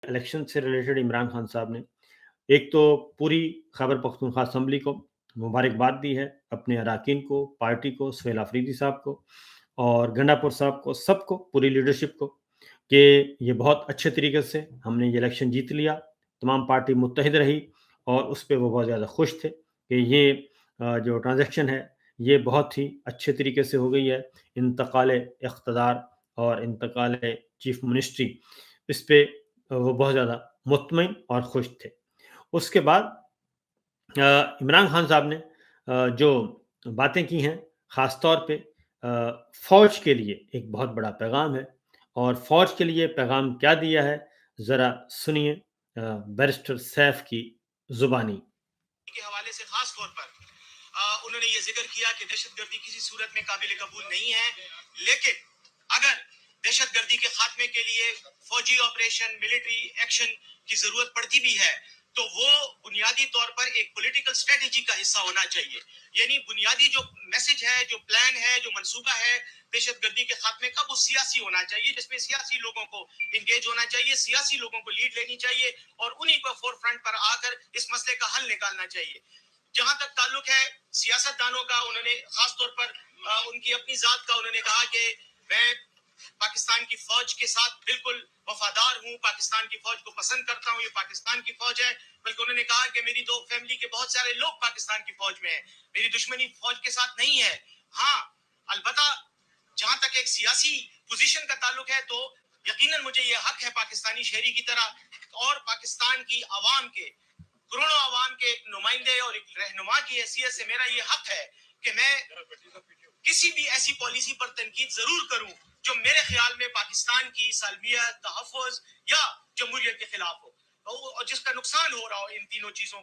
Election से related Imran Khan साहब ने एक तो पूरी खैबर पख्तूनख्वा असम्बली को मुबारकबाद दी है, अपने अरकान को, पार्टी को, सुहेल अफरीदी साहब को और गंडापुर साहब को, सबको, पूरी लीडरशिप को, कि ये बहुत अच्छे तरीके से हमने ये इलेक्शन जीत लिया। तमाम पार्टी मुत्तहिद रही और उस पे वो बहुत ज़्यादा खुश थे कि ये जो ट्रांज़ैक्शन है, ये बहुत ही अच्छे तरीके से हो गई है। इंतकाल इक़्तिदार और इंतकाल चीफ़ मिनिस्ट्री, इस पे वो बहुत ज़्यादा मुतमईन और खुश थे। उसके बाद इमरान खान साहब ने जो बातें की हैं, ख़ास तौर पे फ़ौज के लिए एक बहुत बड़ा पैगाम है और फ़ौज के लिए पैगाम क्या दिया है, ज़रा सुनिए बैरिस्टर सैफ की ज़ुबानी। के हवाले से खास तौर पर उन्होंने ये जिक्र किया कि दहशतगर्दी किसी सूरत में काबिल कबूल नहीं है, लेकिन अगर दहशतगर्दी के खात्मे के लिए फौजी ऑपरेशन, मिलिट्री एक्शन की जरूरत पड़ती भी है तो वो बुनियादी तौर पर एक पॉलिटिकल स्ट्रेटेजी का हिस्सा होना चाहिए। यानी बुनियादी जो मैसेज है, जो प्लान है, जो मंसूबा है दहशतगर्दी के खात्मे का, वो सियासी होना चाहिए, जिसमें सियासी लोगों को इंगेज होना चाहिए, सियासी लोगों को लीड लेनी चाहिए और उन्हीं को फोर फ्रंट पर आकर इस मसले का हल निकालना चाहिए। जहां तक ताल्लुक है सियासतदानों का, उन्होंने खास तौर पर उनकी अपनी जात का उन्होंने कहा कि मैं पाकिस्तान की फौज के साथ बिल्कुल वफादार हूं, पाकिस्तान की फौज को पसंद करता हूं, ये पाकिस्तान की फौज है। बल्कि उन्होंने कहा कि मेरी तो फैमिली के बहुत सारे लोग पाकिस्तान की फौज में हैं, मेरी दुश्मनी फौज के साथ नहीं है। हाँ, अलबत्ता जहां तक एक सियासी पोजीशन का ताल्लुक है तो यकीनन मुझे ये हक है पाकिस्तानी शहरी की तरह और पाकिस्तान की आवाम के, करोड़ों आवाम के एक नुमाइंदे और एक रहनुमा की हैसियत से मेरा ये हक है कि मैं किसी भी ऐसी पॉलिसी पर तनकीद जरूर करूं जो मेरे ख्याल में पाकिस्तान की सालमियत, तहफ़्फ़ुज़ या जमहूरियत के खिलाफ हो और जिसका नुकसान हो रहा हो इन तीनों चीजों